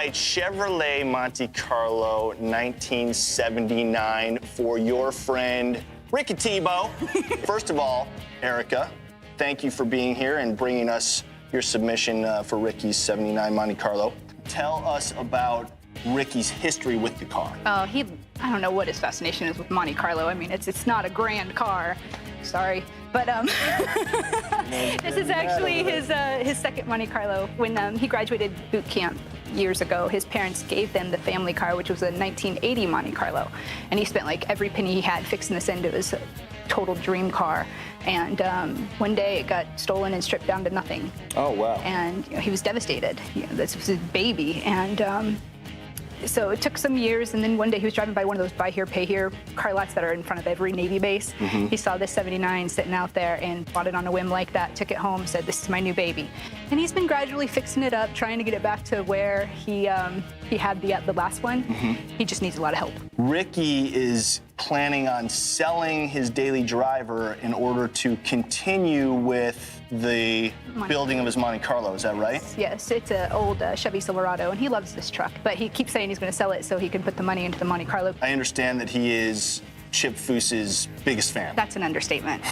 right, Chevrolet Monte Carlo 1979 for your friend Ricky Tebow. First of all, Erica, thank you for being here and bringing us your submission for Ricky's 79 Monte Carlo. Tell us about Ricky's history with the car. Oh, I don't know what his fascination is with Monte Carlo. I mean, it's not a grand car. Sorry. But this is actually his second Monte Carlo. When he graduated boot camp years ago, his parents gave them the family car, which was a 1980 Monte Carlo. And he spent like every penny he had fixing this into his total dream car. And one day it got stolen and stripped down to nothing. Oh, wow. And he was devastated. This was his baby. And so it took some years, and then one day he was driving by one of those buy here, pay here car lots that are in front of every Navy base. Mm-hmm. He saw this 79 sitting out there and bought it on a whim like that, took it home, said, this is my new baby. And he's been gradually fixing it up, trying to get it back to where he had the last one. Mm-hmm. He just needs a lot of help. Ricky is planning on selling his daily driver in order to continue with the building of his Monte Carlo, is that right? Yes, it's an old Chevy Silverado, and he loves this truck. But he keeps saying he's going to sell it so he can put the money into the Monte Carlo. I understand that he is Chip Foose's biggest fan. That's an understatement.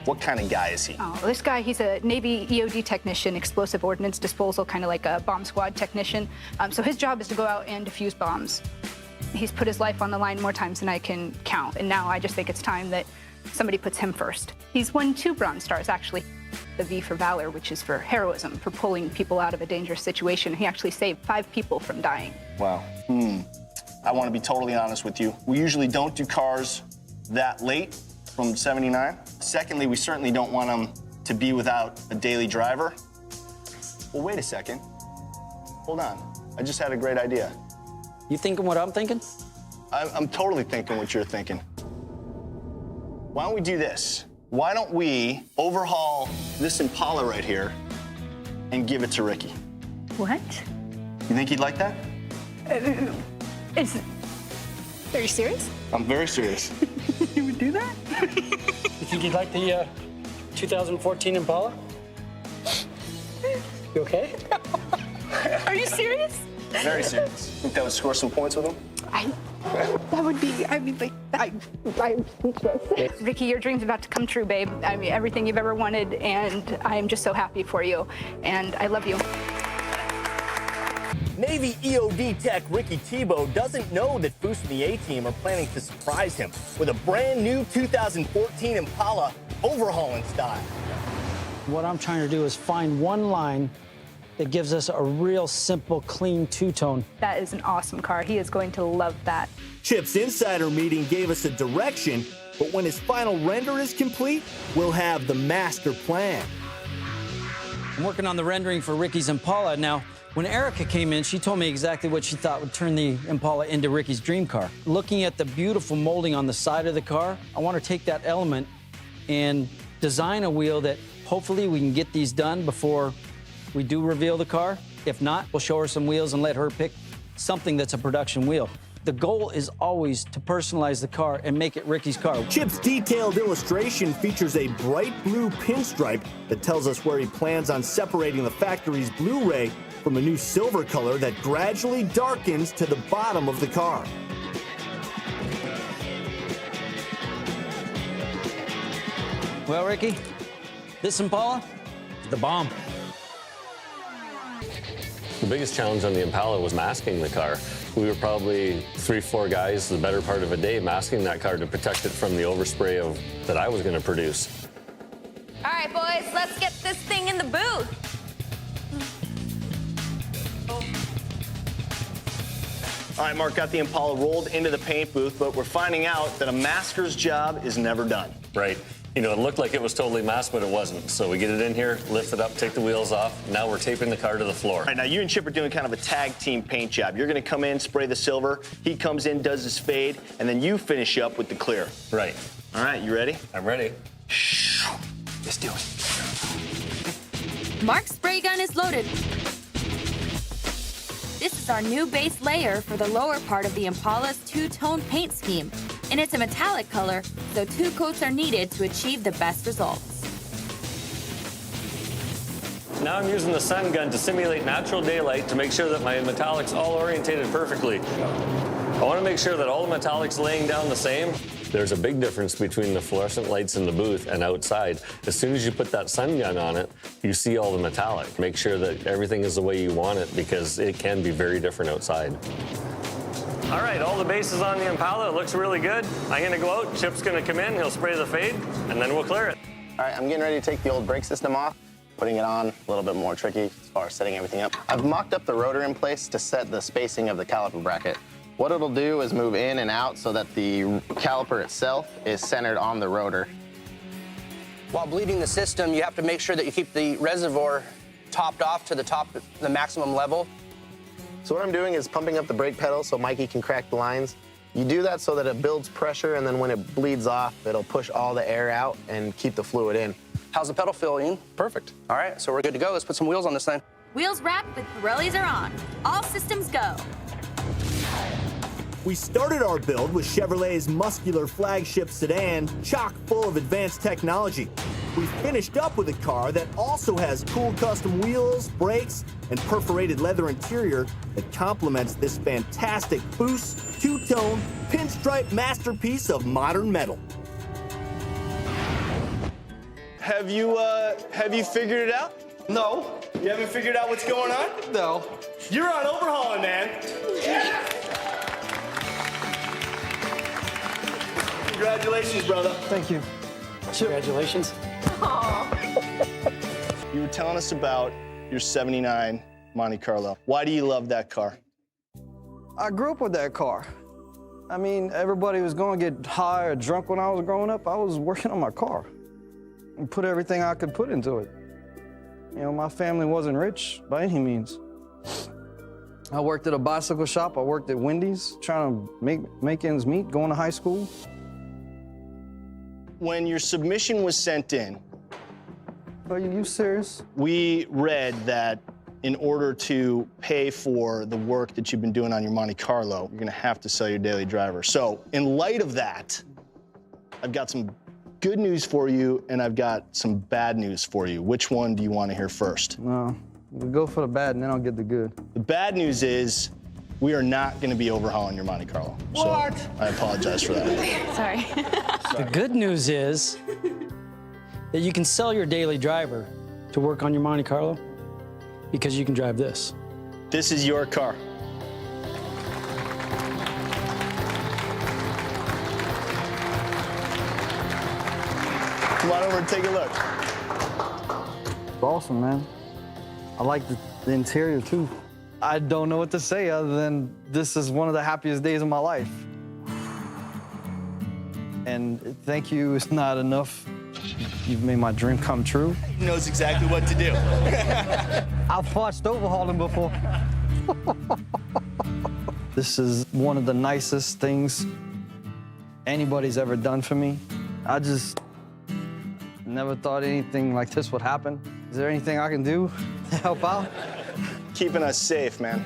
What kind of guy is he? Oh, this guy, he's a Navy EOD technician, explosive ordnance disposal, kind of like a bomb squad technician. So his job is to go out and defuse bombs. He's put his life on the line more times than I can count, and now I just think it's time that somebody puts him first. He's won 2 Bronze Stars, actually. The V for Valor, which is for heroism, for pulling people out of a dangerous situation. He actually saved 5 people from dying. Wow. I want to be totally honest with you. We usually don't do cars that late from 79. Secondly, we certainly don't want them to be without a daily driver. Well, wait a second. Hold on. I just had a great idea. You thinking what I'm thinking? I'm totally thinking what you're thinking. Why don't we do this? Why don't we overhaul this Impala right here and give it to Ricky? What? You think he'd like that? Are you serious? I'm very serious. You would do that? You think you'd like the 2014 Impala? You okay? Are you serious? Very serious. Think that would score some points with him? That would be, I mean, like, I'm speechless. Ricky, your dream's about to come true, babe. I mean, everything you've ever wanted, and I am just so happy for you. And I love you. Navy EOD tech Ricky Tebow doesn't know that Foose and the A-Team are planning to surprise him with a brand new 2014 Impala overhaul in style. What I'm trying to do is find one line that gives us a real simple, clean two-tone. That is an awesome car. He is going to love that. Chip's insider meeting gave us a direction, but when his final render is complete, we'll have the master plan. I'm working on the rendering for Ricky's Impala. Now, when Erica came in, she told me exactly what she thought would turn the Impala into Ricky's dream car. Looking at the beautiful molding on the side of the car, I want to take that element and design a wheel that hopefully we can get these done before we do reveal the car. If not, we'll show her some wheels and let her pick something that's a production wheel. The goal is always to personalize the car and make it Ricky's car. Chip's detailed illustration features a bright blue pinstripe that tells us where he plans on separating the factory's Blu-ray from a new silver color that gradually darkens to the bottom of the car. Well, Ricky, this Impala is the bomb. The biggest challenge on the Impala was masking the car. We were probably 3-4 guys the better part of a day masking that car to protect it from the overspray that I was going to produce. All right, boys, let's get this thing in the booth. All right, Mark, got the Impala rolled into the paint booth, but we're finding out that a masker's job is never done. Right. You know, it looked like it was totally masked, but it wasn't. So we get it in here, lift it up, take the wheels off. Now we're taping the car to the floor. All right, now you and Chip are doing kind of a tag team paint job. You're going to come in, spray the silver. He comes in, does his fade, and then you finish up with the clear. Right. All right, you ready? I'm ready. Let's do it. Mark's spray gun is loaded. This is our new base layer for the lower part of the Impala's two-tone paint scheme. And it's a metallic color, so 2 coats are needed to achieve the best results. Now I'm using the sun gun to simulate natural daylight to make sure that my metallic's all orientated perfectly. I want to make sure that all the metallic's laying down the same. There's a big difference between the fluorescent lights in the booth and outside. As soon as you put that sun gun on it, you see all the metallic. Make sure that everything is the way you want it because it can be very different outside. All right, all the bases on the Impala, it looks really good. I'm gonna go out, Chip's gonna come in, he'll spray the fade, and then we'll clear it. All right, I'm getting ready to take the old brake system off. Putting it on, a little bit more tricky as far as setting everything up. I've mocked up the rotor in place to set the spacing of the caliper bracket. What it'll do is move in and out so that the caliper itself is centered on the rotor. While bleeding the system, you have to make sure that you keep the reservoir topped off to the maximum level. So what I'm doing is pumping up the brake pedal so Mikey can crack the lines. You do that so that it builds pressure, and then when it bleeds off, it'll push all the air out and keep the fluid in. How's the pedal feel, Ian? Perfect. All right, so we're good to go. Let's put some wheels on this thing. Wheels wrapped, the Pirellis are on. All systems go. We started our build with Chevrolet's muscular flagship sedan, chock full of advanced technology. We finished up with a car that also has cool custom wheels, brakes, and perforated leather interior that complements this fantastic boost, two-tone, pinstripe masterpiece of modern metal. Have you figured it out? No. You haven't figured out what's going on? No. You're on overhauling, man. Congratulations, brother. Thank you. Congratulations. You were telling us about your 79 Monte Carlo. Why do you love that car? I grew up with that car. I mean, everybody was going to get high or drunk when I was growing up. I was working on my car and put everything I could put into it. You know, my family wasn't rich by any means. I worked at a bicycle shop. I worked at Wendy's, trying to make ends meet, going to high school. When your submission was sent in, Are you serious? we read that in order to pay for the work that you've been doing on your Monte Carlo, you're gonna have to sell your daily driver. So in light of that, I've got some good news for you and I've got some bad news for you. Which one do you want to hear first? No. We'll go for the bad and then I'll get the good. The bad news is we are not gonna be overhauling your Monte Carlo. What? So I apologize for that. Sorry. The good news is that you can sell your daily driver to work on your Monte Carlo because you can drive this. This is your car. Come on over and take a look. It's awesome, man. I like the interior, too. I don't know what to say other than this is one of the happiest days of my life. And thank you is not enough. You've made my dream come true. He knows exactly what to do. I've watched overhauling before. This is one of the nicest things anybody's ever done for me. I just never thought anything like this would happen. Is there anything I can do to help out? Keeping us safe, man.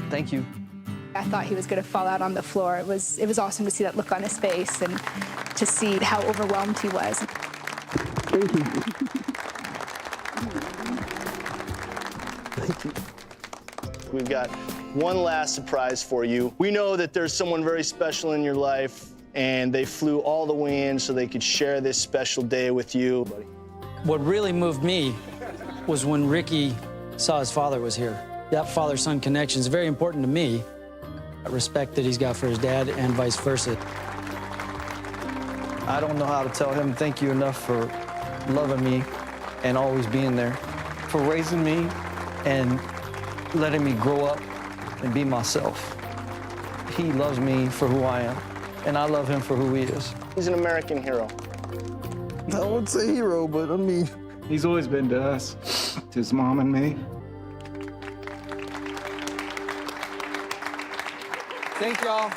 Thank you. I thought he was going to fall out on the floor. It was awesome to see that look on his face and to see how overwhelmed he was. Thank you. Thank you. We've got one last surprise for you. We know that there's someone very special in your life, and they flew all the way in so they could share this special day with you. What really moved me was when Ricky saw his father was here. That father-son connection is very important to me. That respect that he's got for his dad and vice versa. I don't know how to tell him thank you enough for loving me and always being there, for raising me and letting me grow up and be myself. He loves me for who I am, and I love him for who he is. He's an American hero. I wouldn't say hero, but I mean... He's always been to us, to his mom and me. Thank y'all.